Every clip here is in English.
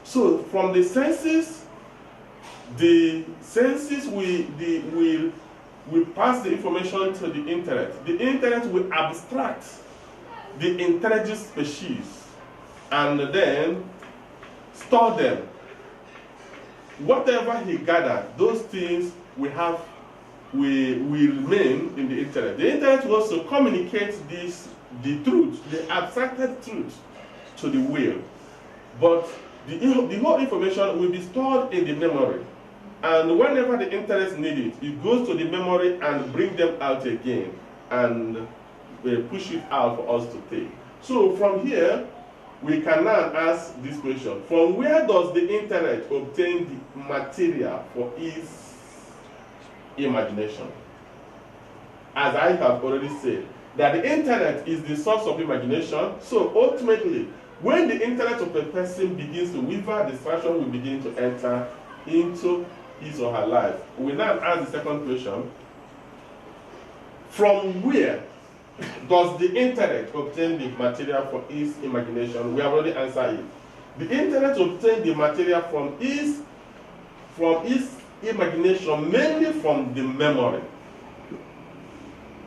So from the senses will pass the information to the intellect. The intellect will abstract the intelligent species and then store them. Whatever he gathered, those things will remain in the intellect. The intellect will also communicate the truth, the abstracted truth, to the will. But the whole information will be stored in the memory. And whenever the intellect needs it, it goes to the memory and bring them out again and push it out for us to take. So from here, we can now ask this question. From where does the intellect obtain the material for its imagination? As I have already said, that the intellect is the source of imagination. So ultimately, when the intellect of a person begins to waver, distraction will begin to enter into his or her life. We now ask the second question. From where does the intellect obtain the material for its imagination? We have already answered it. The intellect obtains the material from its imagination, mainly from the memory.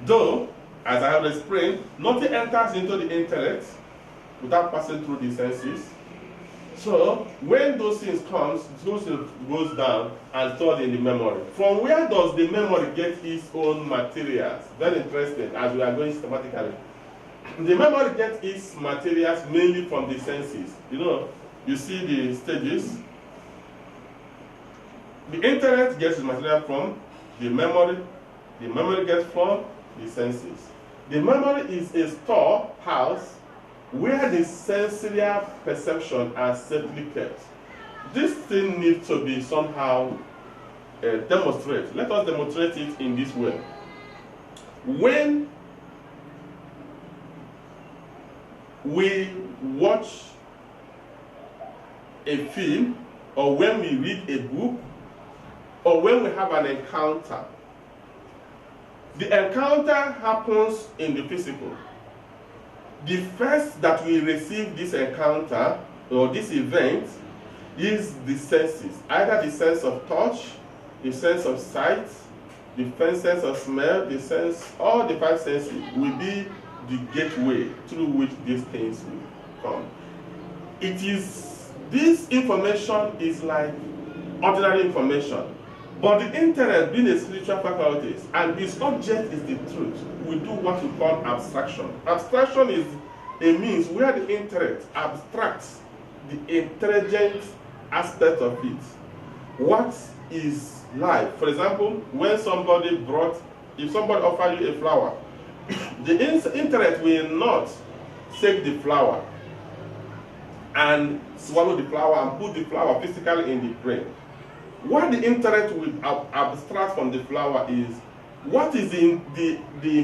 Though, as I have explained, nothing enters into the intellect without passing through the senses. So, when those things comes, those things goes down and stored in the memory. From where does the memory get its own materials? Very interesting, as we are going systematically. The memory gets its materials mainly from the senses. You see the stages. The intellect gets its material from the memory gets from the senses. The memory is a storehouse where the sensorial perception are safely kept. This thing needs to be somehow demonstrated. Let us demonstrate it in this way. When we watch a film, or when we read a book, or when we have an encounter, the encounter happens in the physical. The first that we receive this encounter or this event is the senses, either the sense of touch, the sense of sight, the sense of smell, all the five senses will be the gateway through which these things will come. This information is like ordinary information, but the intellect, being a spiritual faculty, and its object is the truth, we do what we call abstraction. Abstraction is a means where the intellect abstracts the intelligent aspect of it. What is life? For example, if somebody offers you a flower, the intellect will not take the flower and swallow the flower and put the flower physically in the brain. What the intellect will abstract from the flower is what is the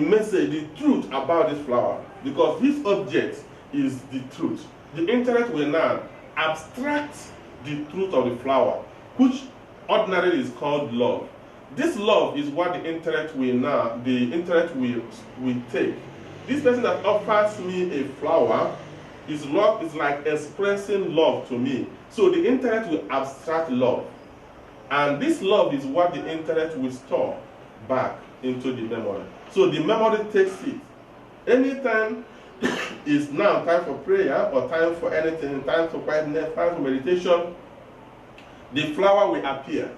message, the truth about this flower, because this object is the truth. The intellect will now abstract the truth of the flower, which ordinarily is called love. This love is what the intellect will take. This person that offers me a flower is like expressing love to me. So the intellect will abstract love. And this love is what the intellect will store back into the memory. So the memory takes it. Anytime is now time for prayer or time for anything, time for quietness, time for meditation, the flower will appear,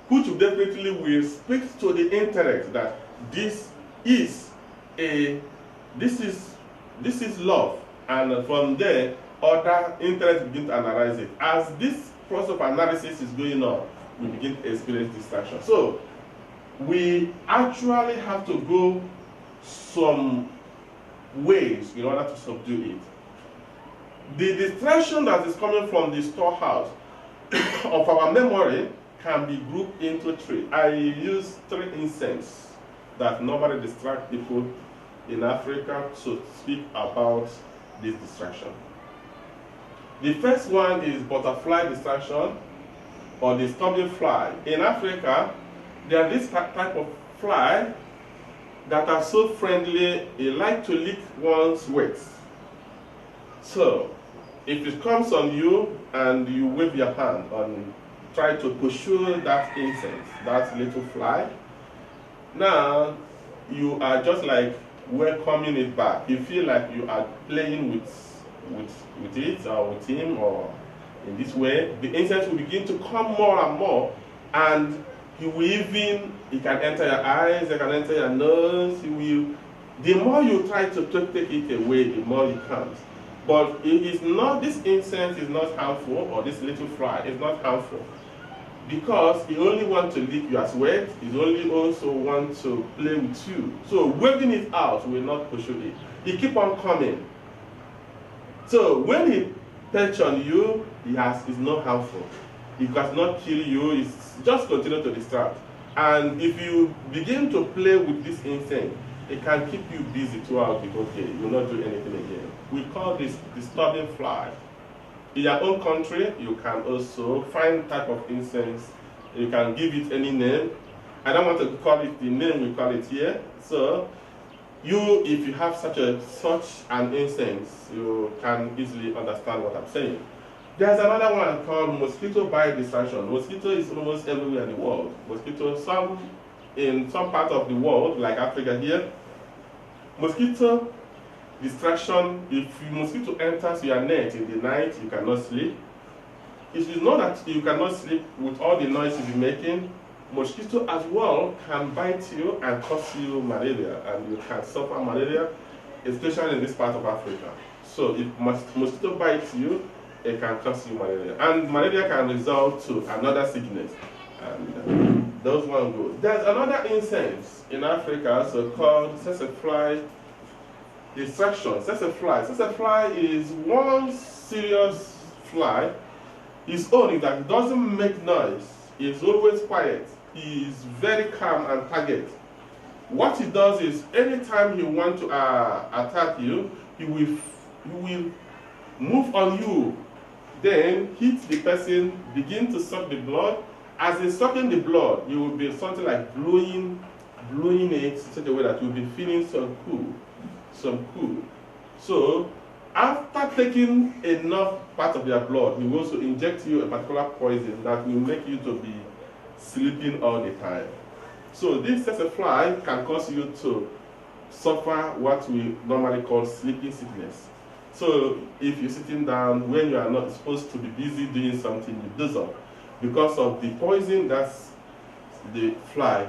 which definitely will speak to the intellect that this is love. And from there, other intellect begin to analyze it. As this process of analysis is going on, we begin to experience distraction. So we actually have to go some ways in order to subdue it. The distraction that is coming from the storehouse of our memory can be grouped into three. I use three instances that normally distract people in Africa to speak about this distraction. The first one is butterfly distraction, or the disturbing fly. In Africa, there is this type of fly that are so friendly, they like to lick one's wet. So, If it comes on you and you wave your hand and try to pursue that insect, that little fly, now you are just like welcoming it back. You feel like you are playing with it or with him, or in this way, the insect will begin to come more and more, and he can enter your eyes, he can enter your nose, the more you try to take it away, the more it comes. But it is not, this insect is not harmful, or this little fly is not harmful, because he only wants to lick your sweat, he only also wants to play with you. So waving it out will not pursue it. He keep on coming. So when he perch on you, it's not harmful. It does not kill you, it's just continue to distract. And if you begin to play with this insect, it can keep you busy throughout the whole day. You will not do anything again. We call this disturbing fly. In your own country, you can also find type of insects. You can give it any name. I don't want to call it the name we call it here. So, if you have such an insect, you can easily understand what I'm saying. There's another one called mosquito bite distraction. Mosquito is almost everywhere in the world. Mosquito, in some part of the world, like Africa here, mosquito distraction, if mosquito enters your net in the night, you cannot sleep. It is not that you cannot sleep with all the noise you'll be making. Mosquito as well can bite you and cause you malaria, and you can suffer malaria, especially in this part of Africa. So if mosquito bites you, it can cause you malaria. And malaria can result to another sickness. And those one go. There's another insect in Africa so called tse-tse distraction. Tse-tse is one serious fly. His own is that it doesn't make noise. It's always quiet. He's very calm and target. What he does is anytime he wants to attack you, he will move on you, then hit the person, begin to suck the blood. As he's sucking the blood, you will be something like blowing it such a way that you'll be feeling some cool. So after taking enough part of your blood, he will also inject you a particular poison that will make you to be sleeping all the time. So this tse-tse can cause you to suffer what we normally call sleeping sickness. So if you're sitting down when you are not supposed to be busy doing something, you doze off because of the poison that the fly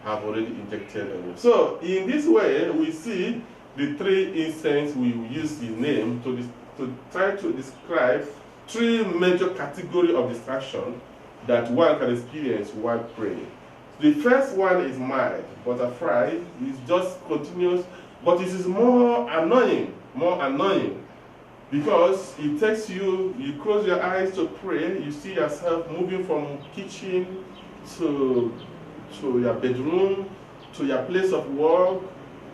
have already injected in you. So in this way, we see the three insects we use the name to try to describe three major categories of distraction that one can experience while praying. The first one is mild, butterfly. It's just continuous, but it is more annoying because it takes you close your eyes to pray, you see yourself moving from kitchen to your bedroom, to your place of work,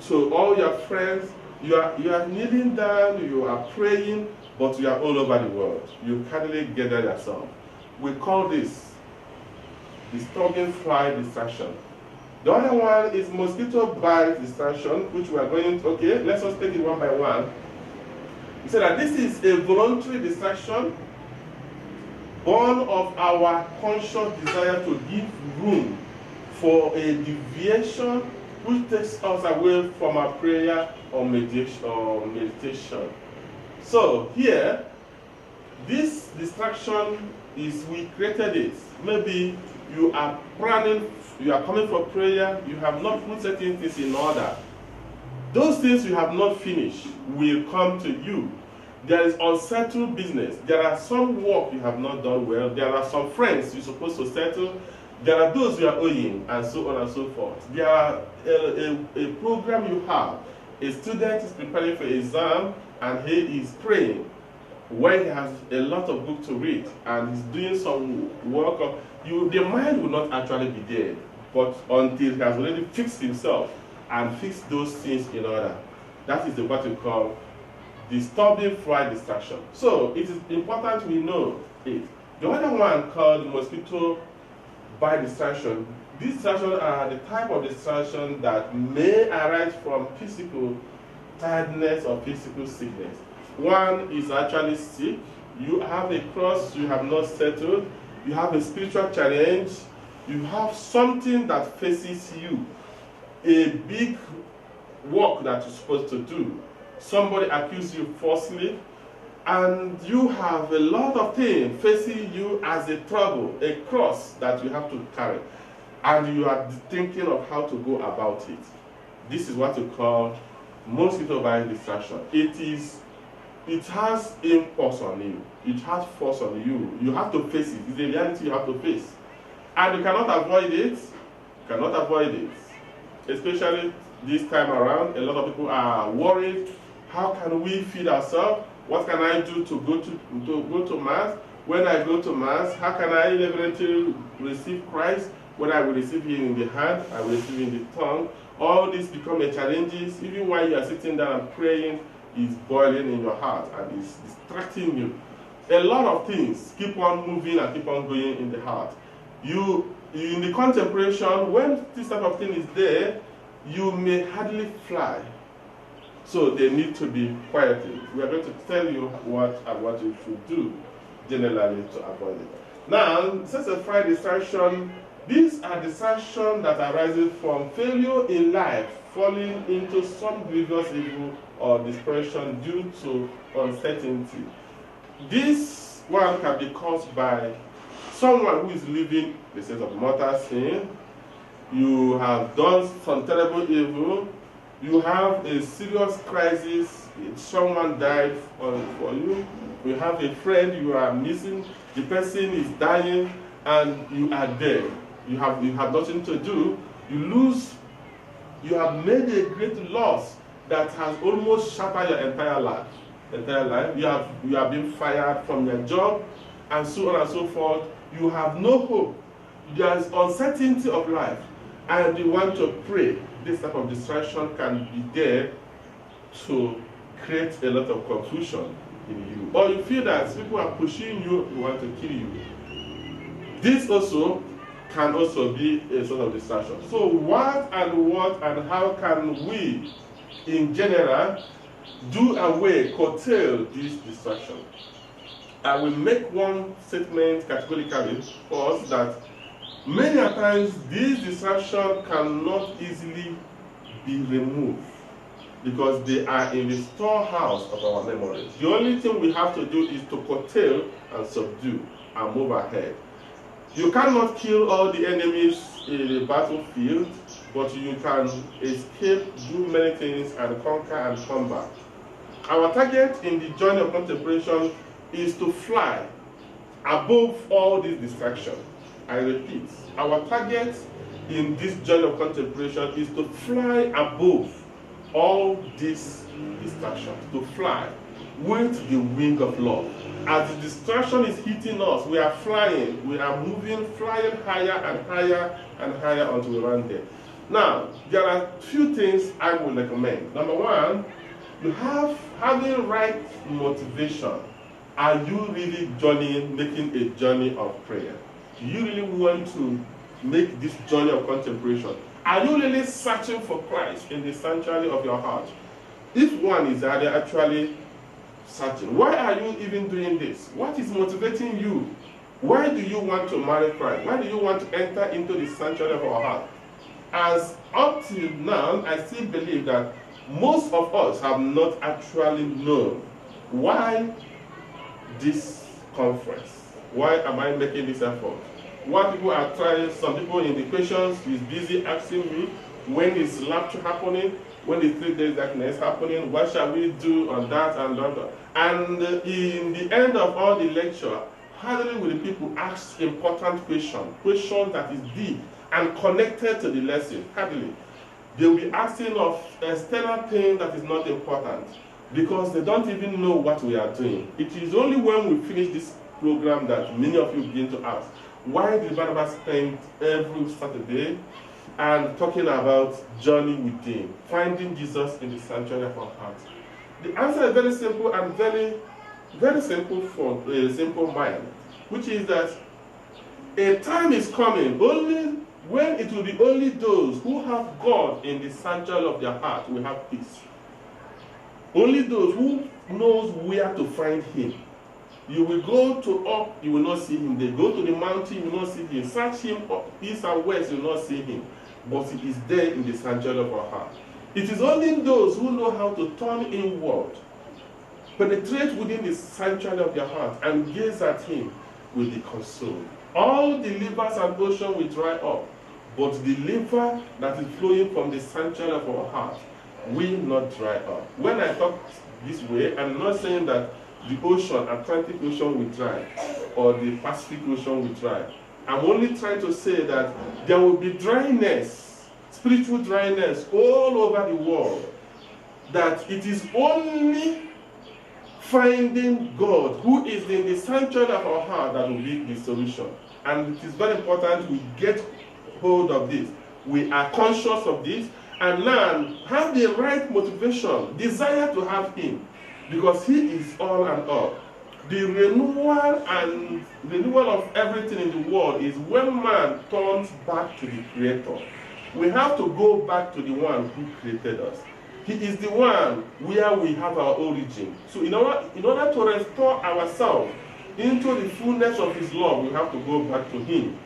to all your friends. You are kneeling down, you are praying, but you are all over the world. You can't really gather yourself. We call this disturbing fly distraction. The other one is mosquito bite distraction, which we are going to, okay, let's just take it one by one. We say that this is a voluntary distraction born of our conscious desire to give room for a deviation which takes us away from our prayer or meditation. So here, this distraction is, we created it. Maybe you are planning, you are coming for prayer, you have not put certain things in order. Those things you have not finished will come to you. There is unsettled business. There are some work you have not done well. There are some friends you're supposed to settle. There are those you are owing, and so on and so forth. There are a program you have. A student is preparing for an exam, and he is praying when he has a lot of book to read, and he's doing some work. The mind will not actually be there, but until he has already fixed himself and fixed those things in order. That is what we call disturbing fly distraction. So it is important we know it. The other one called mosquito bite distraction. These distractions are the type of distraction that may arise from physical tiredness or physical sickness. One is actually sick. You have a cross you have not settled. You have a spiritual challenge. You have something that faces you. A big work that you're supposed to do. Somebody accused you falsely. And you have a lot of things facing you as a trouble, a cross that you have to carry. And you are thinking of how to go about it. This is what you call mosquito bite distraction. It has impulse on you. It has force on you. You have to face it. It's a reality you have to face. And you cannot avoid it. You cannot avoid it. Especially this time around, a lot of people are worried. How can we feed ourselves? What can I do to go to Mass? When I go to Mass, how can I eventually receive Christ? When I will receive Him in the hand, I will receive Him in the tongue. All these become a challenges. Even while you are sitting down and praying, it's boiling in your heart and it's distracting you. A lot of things keep on moving and keep on going in the heart. You in the contemplation, when this type of thing is there, you may hardly fly. So they need to be quieted. We are going to tell you what you should do generally to avoid it. Now, tse-tse distraction, these are distractions that arise from failure in life, falling into some grievous evil or depression due to uncertainty. This one can be caused by someone who is living the state of mortal sin. You have done some terrible evil. You have a serious crisis. Someone died for you. You have a friend you are missing. The person is dying, and you are there. You have nothing to do. You have made a great loss that has almost shattered your entire life. You have been fired from your job, and so on and so forth. You have no hope. There is uncertainty of life, and you want to pray. This type of distraction can be there to create a lot of confusion in you. Or you feel that people are pushing you, who want to kill you. This also can also be a sort of distraction. So what and how can we, in general, do away, curtail this distraction? I will make one statement categorically for us that many times these distractions cannot easily be removed because they are in the storehouse of our memories. The only thing we have to do is to curtail and subdue and move ahead. You cannot kill all the enemies in the battlefield, but you can escape, do many things, and conquer and come back. Our target in the journey of contemplation is to fly above all these distractions. I repeat, our target in this journey of contemplation is to fly above all these distractions, to fly with the wing of love. As the distraction is hitting us, we are flying, we are moving, flying higher and higher and higher until we land there. Now, there are few things I would recommend. Number one, you having right motivation. Are you really making a journey of prayer? Do you really want to make this journey of contemplation? Are you really searching for Christ in the sanctuary of your heart? If one is actually searching, why are you even doing this? What is motivating you? Why do you want to marry Christ? Why do you want to enter into the sanctuary of our heart? As up till now, I still believe that most of us have not actually known why this conference. Why am I making this effort? What people are trying, some people in the questions is busy asking me, when is rapture happening? When is 3 days darkness happening? What shall we do on that and that? And in the end of all the lecture, hardly will the people ask important questions that is deep and connected to the lesson. Hardly. They will be asking of external things that is not important because they don't even know what we are doing. It is only when we finish this program that many of you begin to ask, why did Barnabas spend every Saturday and talking about journey with him, finding Jesus in the sanctuary of our hearts? The answer is very simple and very, very simple for a simple mind, which is that a time is coming only when it will be only those who have God in the sanctuary of their heart will have peace. Only those who knows where to find him. You will go to up, you will not see him. They go to the mountain, you will not see him. Search him up, east and west, you will not see him. But he is there in the sanctuary of our heart. It is only those who know how to turn inward, penetrate within the sanctuary of your heart, and gaze at him will be consumed. All the rivers and ocean will dry up, but the river that is flowing from the sanctuary of our heart will not dry up. When I talk this way, I'm not saying that the ocean, Atlantic Ocean will dry, or the Pacific Ocean will dry. I'm only trying to say that there will be dryness, spiritual dryness all over the world. That it is only finding God, who is in the sanctuary of our heart, that will be the solution. And it is very important we get hold of this. We are conscious of this, and now have the right motivation, desire to have him. Because he is all and all. The renewal of everything in the world is when man turns back to the Creator. We have to go back to the one who created us. He is the one where we have our origin. So in order to restore ourselves into the fullness of his love, we have to go back to him.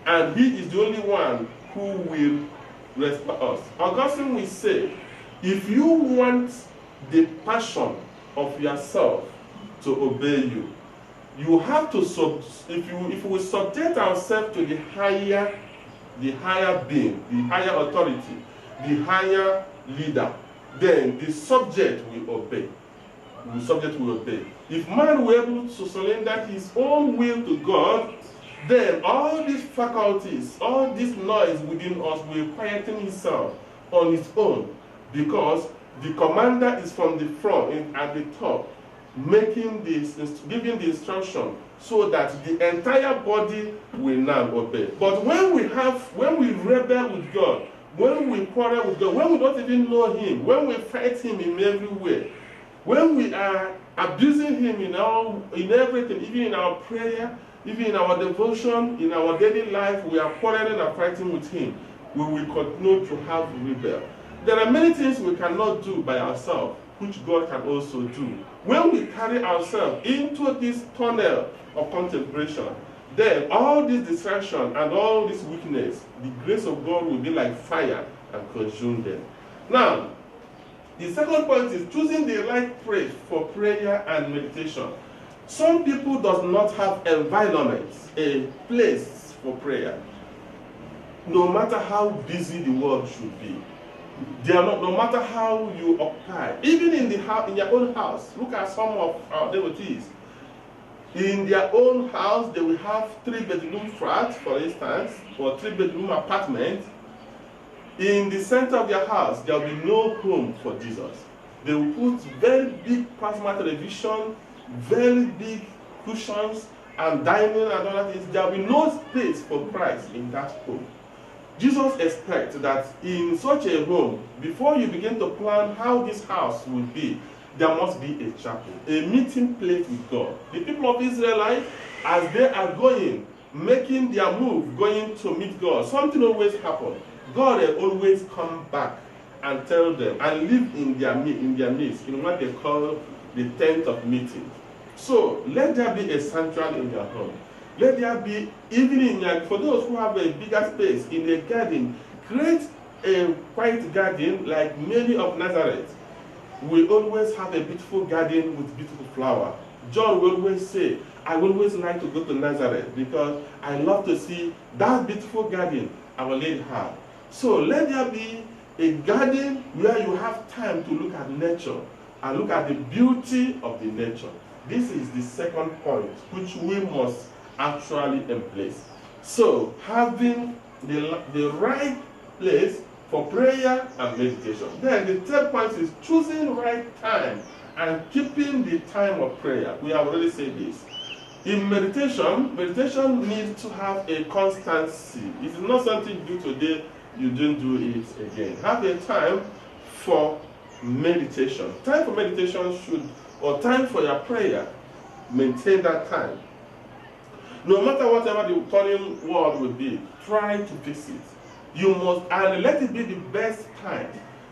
And he is the only one who will restore us. Augustine will say, if you want the passion of yourself to obey you, you have to if we subject ourselves to the higher being, the higher authority, the higher leader, then the subject will obey. The subject will obey. If man were able to surrender his own will to God, then all these faculties, all this noise within us will quieten itself on its own, because the commander is from the front at the top, giving the instruction, so that the entire body will now obey. But when we rebel with God, when we quarrel with God, when we don't even know him, when we fight him in every way, when we are abusing him in everything, even in our prayer, even in our devotion, in our daily life, we are quarreling and fighting with him, we will continue to have rebel. There are many things we cannot do by ourselves, which God can also do. When we carry ourselves into this tunnel of contemplation, then all this distraction and all this weakness, the grace of God will be like fire and consume them. Now, the second point is choosing the right place for prayer and meditation. Some people does not have environments, a place for prayer. No matter how busy the world should be, they are not, no matter how you occupy, even in your own house. Look at some of our devotees. In their own house, they will have 3-bedroom flats, for instance, or 3-bedroom apartment. In the center of their house, there will be no home for Jesus. They will put very big plasma television, very big cushions, and dining and other things. There will be no space for Christ in that home. Jesus expects that in such a home, before you begin to plan how this house will be, there must be a chapel, a meeting place with God. The people of Israel, as they are making their move, going to meet God, something always happens. God will always come back and tell them and live in their midst, in what they call the tent of meeting. So let there be a sanctuary in your home. Let there be, even for those who have a bigger space, in a garden, create a quiet garden like Mary of Nazareth. We always have a beautiful garden with beautiful flower. John will always say, I will always like to go to Nazareth because I love to see that beautiful garden our Lady had. So let there be a garden where you have time to look at nature and look at the beauty of the nature. This is the second point which we must actually embrace. So having the right place for prayer and meditation. Then the third point is choosing right time and keeping the time of prayer. We have already said this. In meditation needs to have a constancy. It is not something you do today, you don't do it again. Have a time for meditation. Time for meditation or time for your prayer, maintain that time. No matter whatever the turning world will be, try to fix it. You must, and let it be the best time.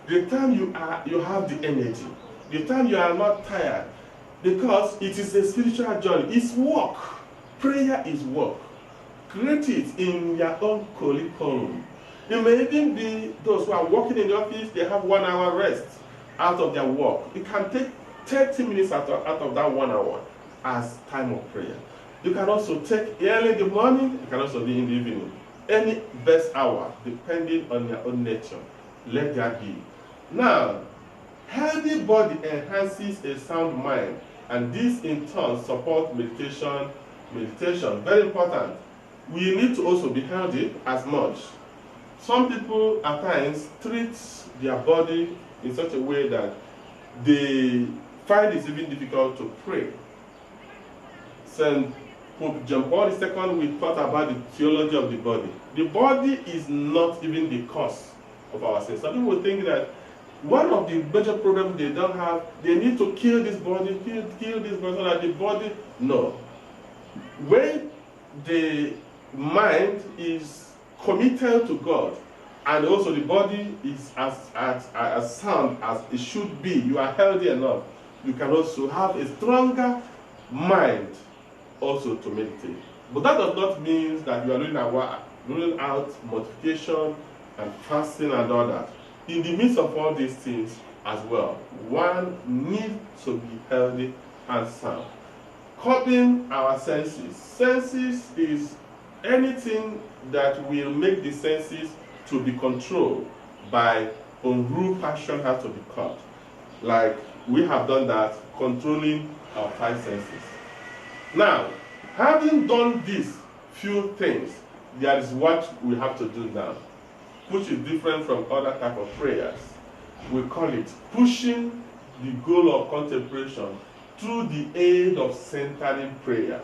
The time you have the energy. the time you are not tired, because it is a spiritual journey. It's work. Prayer is work. Create it in your own curriculum. It may even be those who are working in the office, they have 1 hour rest out of their work. You can take 30 minutes out of that 1 hour as time of prayer. You can also take early in the morning, it can also be in the evening. Any best hour, depending on your own nature. Let that be. Now, healthy body enhances a sound mind, and this in turn supports meditation. Meditation, very important. We need to also be healthy as much. Some people at times treat their body in such a way that they find it even difficult to pray. St. Pope John Paul II, we thought about the theology of the body. The body is not even the cause of our sins. Some people think that one of the major problems they don't have, they need to kill this body, kill this body, so that the body, no. When the mind is committed to God, and also the body is as sound as it should be, you are healthy enough, you can also have a stronger mind also to meditate. But that does not mean that you are ruling out mortification and fasting and all that. In the midst of all these things as well, one needs to be healthy and sound. Curbing our senses. Senses is anything that will make the senses to be controlled by unruly passion has to be cut. Like we have done that, controlling our 5 senses. Now, having done these few things, there is what we have to do now, which is different from other type of prayers. We call it pushing the goal of contemplation through the aid of centering prayer,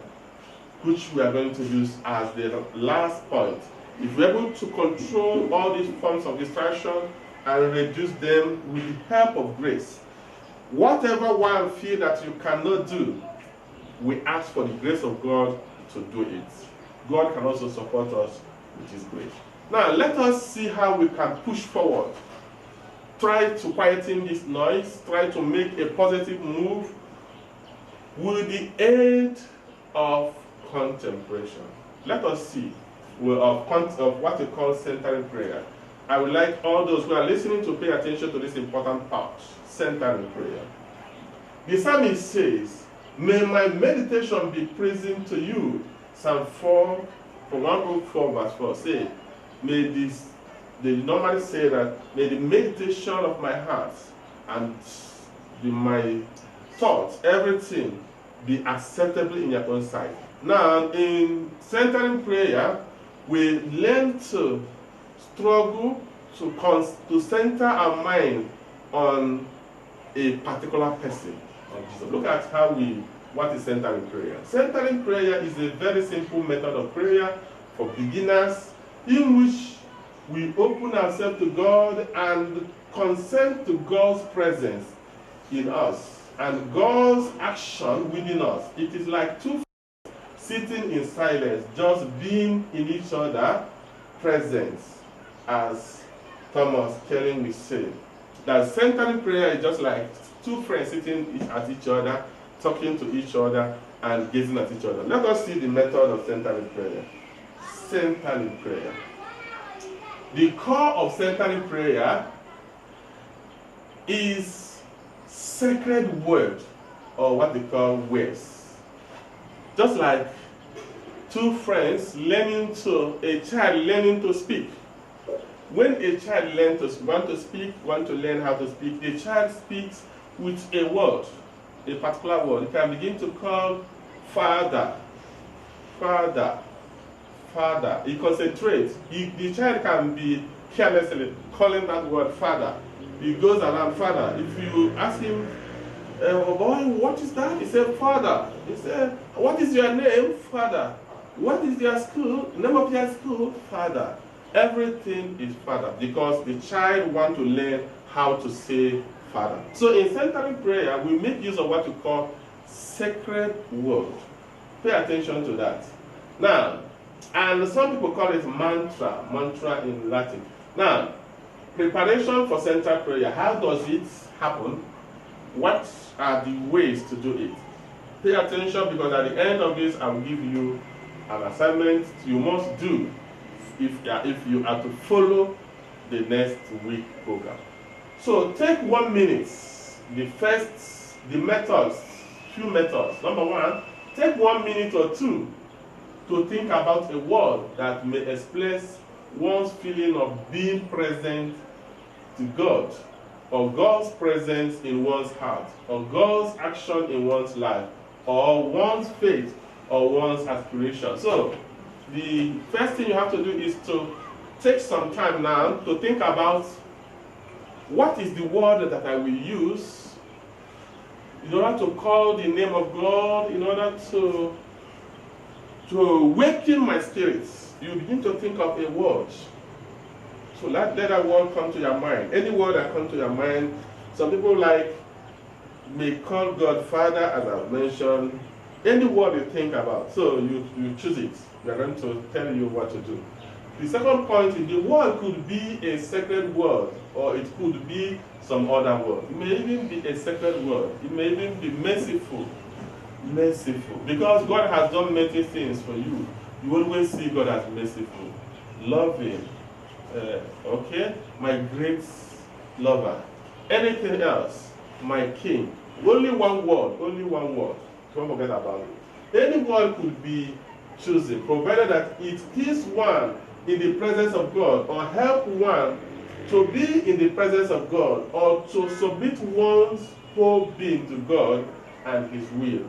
which we are going to use as the last point. If we're able to control all these forms of distraction and reduce them with the help of grace, whatever one feel that you cannot do, we ask for the grace of God to do it. God can also support us with His grace. Now, let us see how we can push forward. Try to quieten this noise. Try to make a positive move with the aid of contemplation. Let us see of what we call centering prayer. I would like all those who are listening to pay attention to this important part, centering prayer. The psalmist says, "May my meditation be pleasing to you." Psalm 4, from 104 verse 4, say, may this, they normally say that, may the meditation of my heart and my thoughts, everything, be acceptable in your own sight. Now, in centering prayer, we learn to struggle to center our mind on a particular person. Look at what is centering prayer. Centering prayer is a very simple method of prayer for beginners in which we open ourselves to God and consent to God's presence in us and God's action within us. It is like two sitting in silence, just being in each other's presence, as Thomas Kelly will say. That centering prayer is just like two friends sitting at each other, talking to each other, and gazing at each other. Let us see the method of centering prayer. Centering prayer. The core of centering prayer is sacred word, or what they call words. Just like two friends a child learning to speak. When a child want to learn how to speak, the child speaks with a word, a particular word. You can begin to call father, father, father. He concentrates. The child can be carelessly calling that word father. He goes around father. If you ask him, boy, what is that? He said, father. He said, what is your name? Father. What is your school? Name of your school? Father. Everything is father, because the child wants to learn how to say father. So in centering prayer, we make use of what we call sacred word. Pay attention to that. Now, and some people call it mantra in Latin. Now, preparation for central prayer, how does it happen? What are the ways to do it? Pay attention, because at the end of this, I will give you an assignment you must do if you are to follow the next week program. So take 1 minute. The methods, few methods. Number one, take 1 minute or two to think about a word that may express one's feeling of being present to God, or God's presence in one's heart, or God's action in one's life, or one's faith, or one's aspiration. So, the first thing you have to do is to take some time now to think about what is the word that I will use in order to call the name of God, in order to awaken my spirits. You begin to think of a word. So let that word come to your mind. Any word that comes to your mind. Some people may call God Father, as I've mentioned. Any word you think about. So you choose it. We are going to tell you what to do. The second point is the word could be a sacred word, or it could be some other word. It may even be a sacred word. It may even be merciful. Merciful. Because God has done many things for you. You always see God as merciful, loving, okay? My great lover. Anything else? My king. Only one word. Only one word. Don't forget about it. Any word could be chosen, provided that it is one in the presence of God, or help one to be in the presence of God, or to submit one's whole being to God and His will.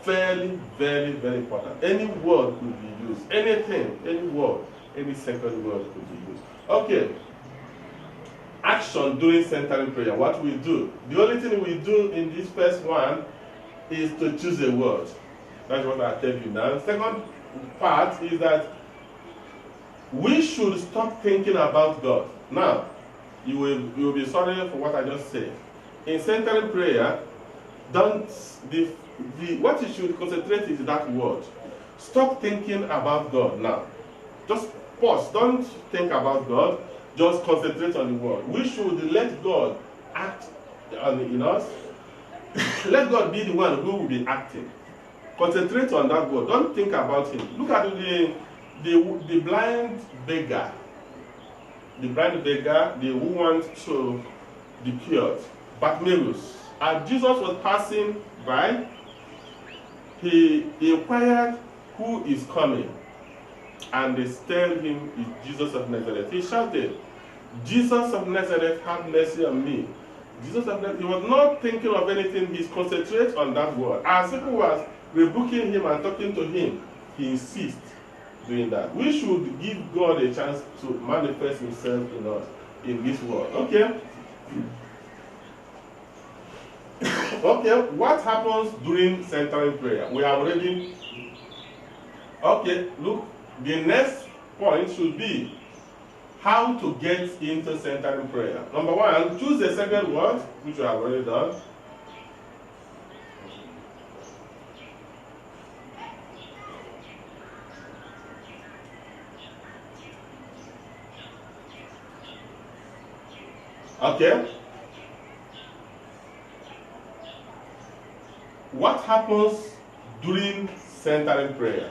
Very, very, very important. Any word could be used. Anything, any word, any sacred word could be used. Okay. Action during centering prayer. What we do. The only thing we do in this first one is to choose a word. That's what I'll tell you now. Second part is that we should stop thinking about God. Now, you will be sorry for what I just said. In centering prayer, what you should concentrate is that word. Stop thinking about God now. Just pause. Don't think about God. Just concentrate on the word. We should let God act in us. Let God be the one who will be acting. Concentrate on that word. Don't think about Him. Look at the blind beggar. The blind beggar, the who wants to be cured. Bartimaeus. As Jesus was passing by, he inquired who is coming. And they told him, it's Jesus of Nazareth. He shouted, Jesus of Nazareth, have mercy on me. Jesus of Nazareth, he was not thinking of anything. He's concentrated on that word. As people was rebuking him and talking to him, he insists doing that. We should give God a chance to manifest Himself in us, in this world. Okay? Okay, what happens during centering prayer? We have already. Okay, look, the next point should be how to get into centering prayer. Number one, choose a sacred word, which we have already done. Okay. What happens during centering prayer?